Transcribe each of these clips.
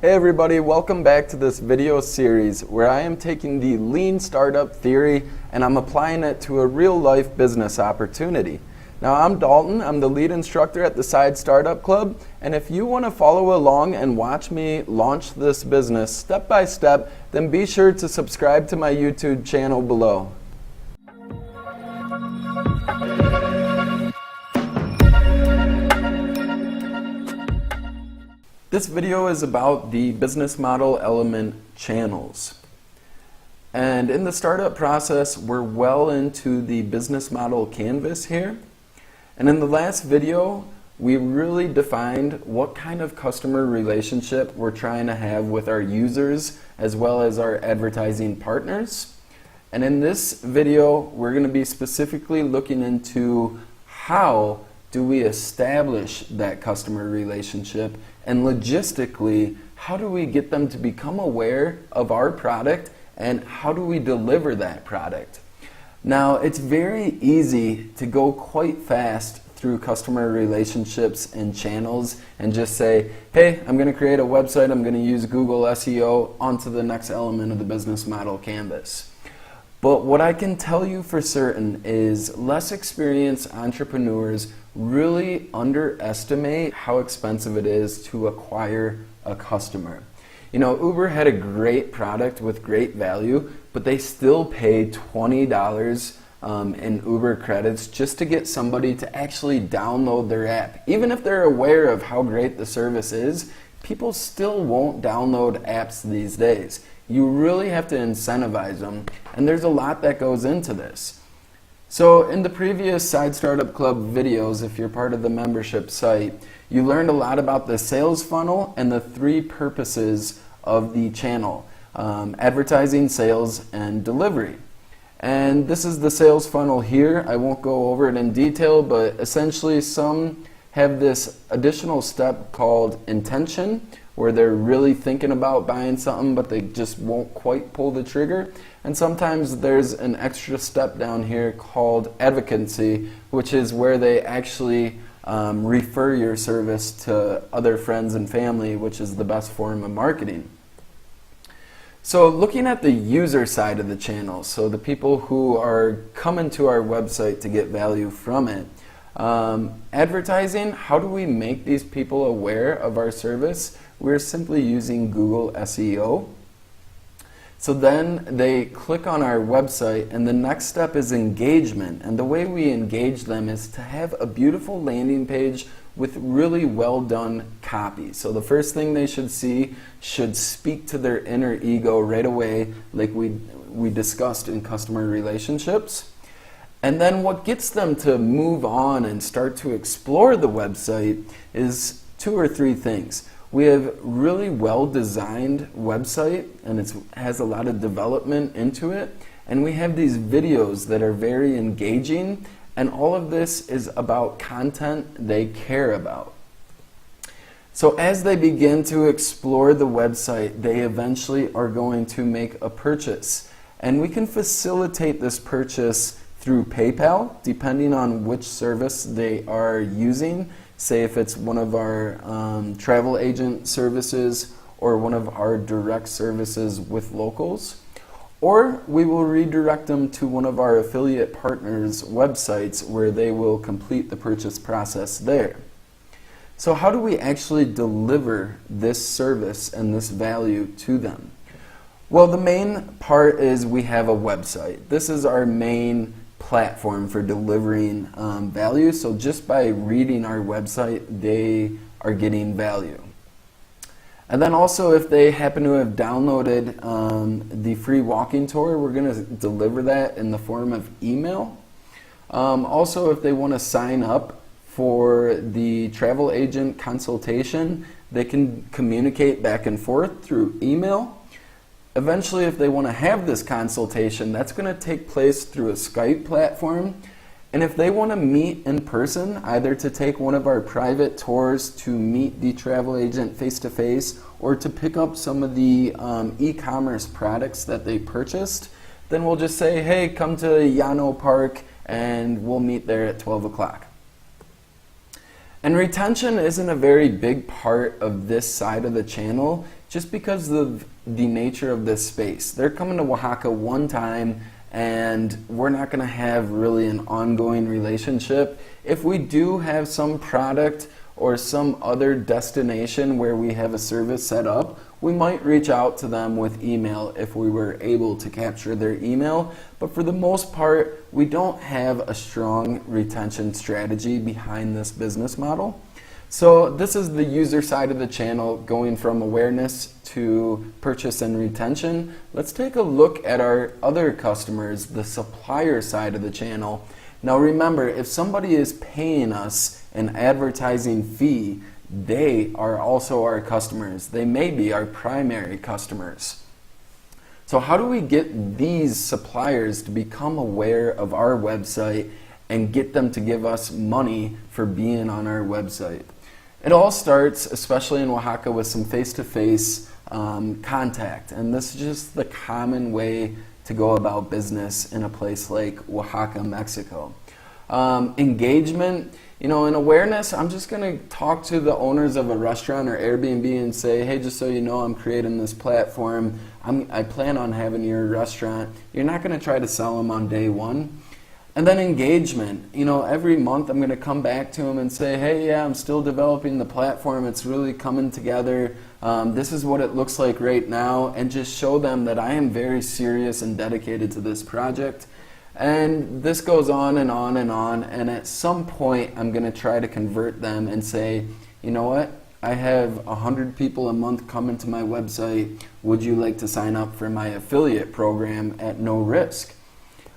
Hey everybody, welcome back to this video series where I am taking the lean startup theory and I'm applying it to a real life business opportunity. Now I'm Dalton, I'm the lead instructor at the Side Startup Club, and if you want to follow along and watch me launch this business step by step, then be sure to subscribe to my YouTube channel below. This video is about the business model element channels. And in the startup process, we're well into the business model canvas here. And in the last video, we really defined what kind of customer relationship we're trying to have with our users as well as our advertising partners. And in this video, we're going to be specifically looking into how do we establish that customer relationship, and logistically, how do we get them to become aware of our product and how do we deliver that product? Now, it's very easy to go quite fast through customer relationships and channels and just say, hey, I'm going to create a website, I'm going to use Google SEO, onto the next element of the business model canvas. But what I can tell you for certain is less experienced entrepreneurs really underestimate how expensive it is to acquire a customer. You know, Uber had a great product with great value, but they still pay $20 in Uber credits just to get somebody to actually download their app. Even if they're aware of how great the service is, people still won't download apps these days. You really have to incentivize them, and there's a lot that goes into this. So in the previous Side Startup Club videos, if you're part of the membership site, you learned a lot about the sales funnel and the three purposes of the channel: advertising, sales, and delivery. And this is the sales funnel here. I won't go over it in detail, but essentially some have this additional step called intention, where they're really thinking about buying something but they just won't quite pull the trigger. And sometimes there's an extra step down here called advocacy, which is where they actually refer your service to other friends and family, which is the best form of marketing. So looking at the user side of the channel, so the people who are coming to our website to get value from it, advertising, how do we make these people aware of our service? We're simply using Google SEO. So then they click on our website, and the next step is engagement. And the way we engage them is to have a beautiful landing page with really well done copy. So the first thing they should see should speak to their inner ego right away, like we discussed in customer relationships. And then what gets them to move on and start to explore the website is 2 or 3 things. We have really well-designed website, and it has a lot of development into it. And we have these videos that are very engaging, and all of this is about content they care about. So as they begin to explore the website, they eventually are going to make a purchase. And we can facilitate this purchase through PayPal, depending on which service they are using. Say if it's one of our travel agent services or one of our direct services with locals. Or we will redirect them to one of our affiliate partners' websites where they will complete the purchase process there. So how do we actually deliver this service and this value to them? Well, the main part is we have a website. This is our main platform for delivering value. So just by reading our website, they are getting value. And then also, if they happen to have downloaded the free walking tour, we're going to deliver that in the form of email. Also, if they want to sign up for the travel agent consultation, they can communicate back and forth through email. Eventually, if they want to have this consultation, that's going to take place through a Skype platform. And if they want to meet in person, either to take one of our private tours to meet the travel agent face-to-face or to pick up some of the e-commerce products that they purchased, then we'll just say, hey, come to Yano Park and we'll meet there at 12 o'clock. And retention isn't a very big part of this side of the channel just because of the nature of this space. They're coming to Oaxaca one time, and we're not going to have really an ongoing relationship. If we do have some product or some other destination where we have a service set up, we might reach out to them with email if we were able to capture their email. But for the most part, we don't have a strong retention strategy behind this business model. So this is the user side of the channel, going from awareness to purchase and retention. Let's take a look at our other customers, the supplier side of the channel. Now remember, if somebody is paying us an advertising fee, they are also our customers. They may be our primary customers. So how do we get these suppliers to become aware of our website and get them to give us money for being on our website? It all starts, especially in Oaxaca, with some face-to-face contact. And this is just the common way to go about business in a place like Oaxaca, Mexico. Engagement, in awareness, I'm just going to talk to the owners of a restaurant or Airbnb and say, hey, just so you know, I'm creating this platform. I plan on having your restaurant. You're not going to try to sell them on day one. And then engagement, every month I'm going to come back to them and say, hey, yeah, I'm still developing the platform. It's really coming together. This is what it looks like right now, and just show them that I am very serious and dedicated to this project. And this goes on and on and on, and at some point I'm going to try to convert them and say, you know what, I have 100 people a month coming to my website. Would you like to sign up for my affiliate program at no risk?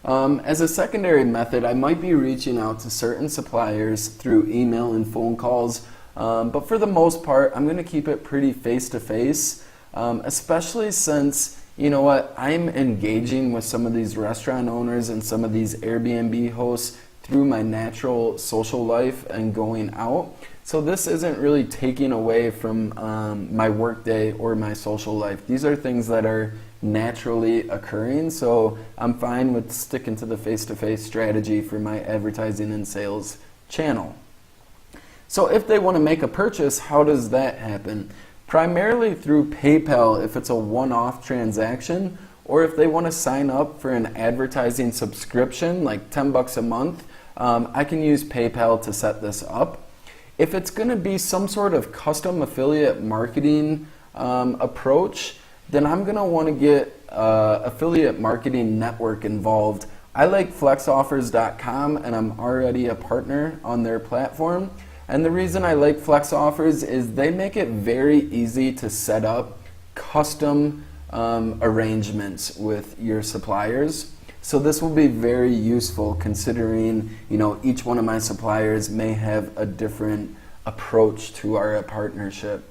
As a secondary method, I might be reaching out to certain suppliers through email and phone calls, but for the most part I'm going to keep it pretty face-to-face, especially since I'm engaging with some of these restaurant owners and some of these Airbnb hosts through my natural social life and going out. So this isn't really taking away from my workday or my social life. These are things that are naturally occurring, so I'm fine with sticking to the face-to-face strategy for my advertising and sales channel. So if they want to make a purchase, how does that happen? Primarily through PayPal if it's a one-off transaction, or if they want to sign up for an advertising subscription like $10 a month, I can use PayPal to set this up. If it's going to be some sort of custom affiliate marketing approach, then I'm going to want to get affiliate marketing network involved. I like flexoffers.com, and I'm already a partner on their platform. And the reason I like Flex Offers is they make it very easy to set up custom arrangements with your suppliers. So this will be very useful considering, each one of my suppliers may have a different approach to our partnership.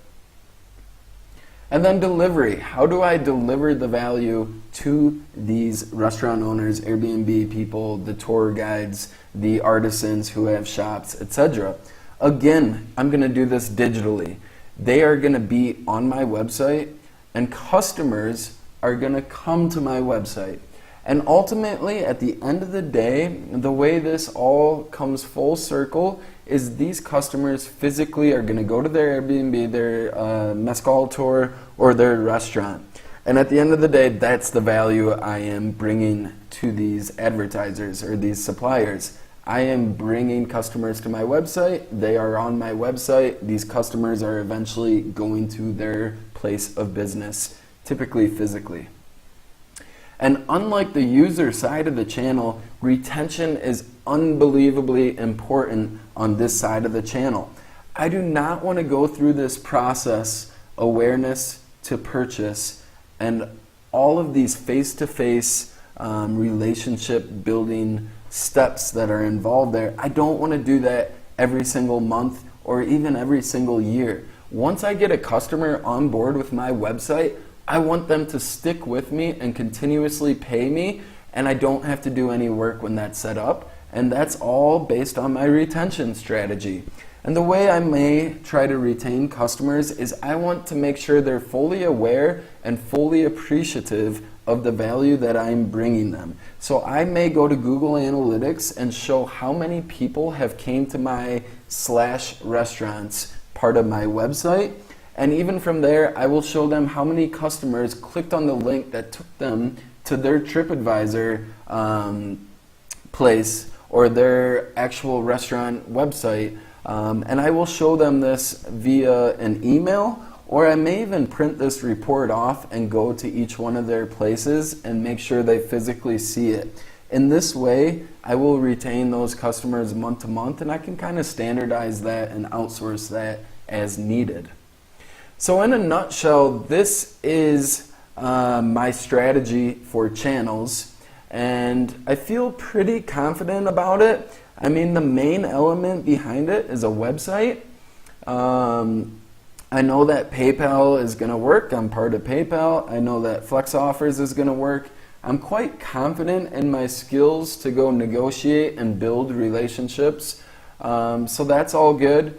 And then delivery. How do I deliver the value to these restaurant owners, Airbnb people, the tour guides, the artisans who have shops, etc.? Again, I'm going to do this digitally. They are going to be on my website, and customers are going to come to my website. And ultimately, at the end of the day, the way this all comes full circle is these customers physically are going to go to their Airbnb, their mezcal tour, or their restaurant. And at the end of the day, that's the value I am bringing to these advertisers or these suppliers. I am bringing customers to my website. They are on my website. These customers are eventually going to their place of business, typically physically. And unlike the user side of the channel, retention is unbelievably important on this side of the channel. I do not want to go through this process, awareness to purchase, and all of these face-to-face relationship building steps that are involved there. I don't want to do that every single month or even every single year. Once I get a customer on board with my website, I want them to stick with me and continuously pay me, and I don't have to do any work when that's set up, and that's all based on my retention strategy. And the way I may try to retain customers is I want to make sure they're fully aware and fully appreciative of the value that I'm bringing them. So I may go to Google Analytics and show how many people have came to my business-restaurants part of my website. And even from there, I will show them how many customers clicked on the link that took them to their TripAdvisor place or their actual restaurant website. And I will show them this via an email, or I may even print this report off and go to each one of their places and make sure they physically see it. In this way, I will retain those customers month to month, and I can kind of standardize that and outsource that as needed. So in a nutshell, this is my strategy for channels, and I feel pretty confident about it. I mean, the main element behind it is a website. I know that PayPal is going to work. I'm part of PayPal. I know that Flex Offers is going to work. I'm quite confident in my skills to go negotiate and build relationships. So that's all good.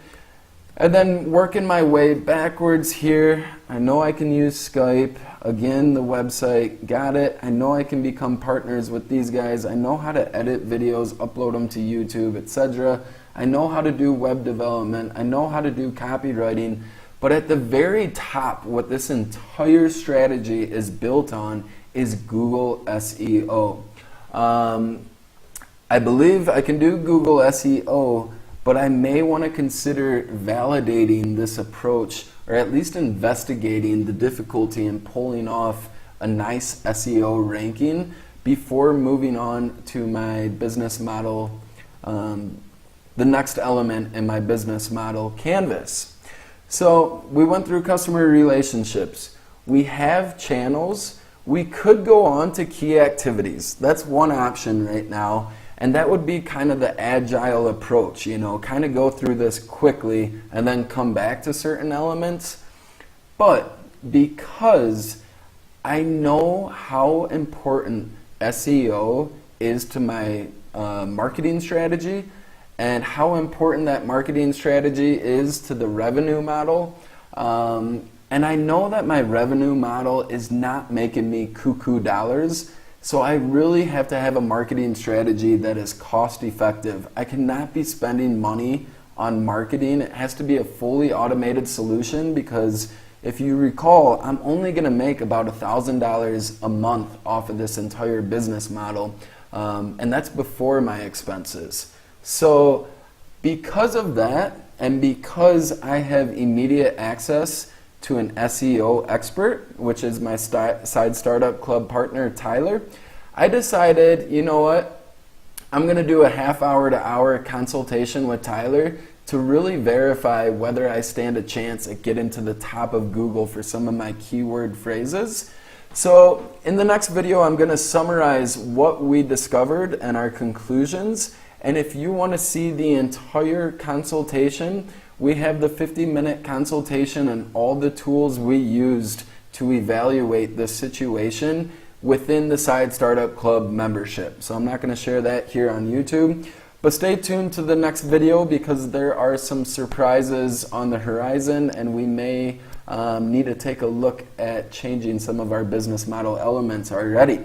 And then working my way backwards here, I know I can use Skype. Again, the website, got it. I know I can become partners with these guys. I know how to edit videos, upload them to YouTube, etc. I know how to do web development. I know how to do copywriting. But at the very top, what this entire strategy is built on is Google SEO. I believe I can do Google SEO, but I may want to consider validating this approach, or at least investigating the difficulty in pulling off a nice SEO ranking before moving on to my business model, the next element in my business model canvas. So we went through customer relationships. We have channels. We could go on to key activities. That's one option right now. And that would be kind of the agile approach, kind of go through this quickly and then come back to certain elements. But because I know how important SEO is to my marketing strategy, and how important that marketing strategy is to the revenue model, and I know that my revenue model is not making me cuckoo dollars, so I really have to have a marketing strategy that is cost effective. I cannot be spending money on marketing. It has to be a fully automated solution, because if you recall, I'm only going to make about $1,000 a month off of this entire business model, and that's before my expenses. So because of that, and because I have immediate access to an SEO expert, which is my Side Startup Club partner, Tyler, I decided, you know what, I'm going to do a half-hour to hour consultation with Tyler to really verify whether I stand a chance at getting to the top of Google for some of my keyword phrases. So in the next video, I'm going to summarize what we discovered and our conclusions. And if you want to see the entire consultation, we have the 50-minute consultation and all the tools we used to evaluate the situation within the Side Startup Club membership. So I'm not going to share that here on YouTube, but stay tuned to the next video, because there are some surprises on the horizon, and we may need to take a look at changing some of our business model elements already.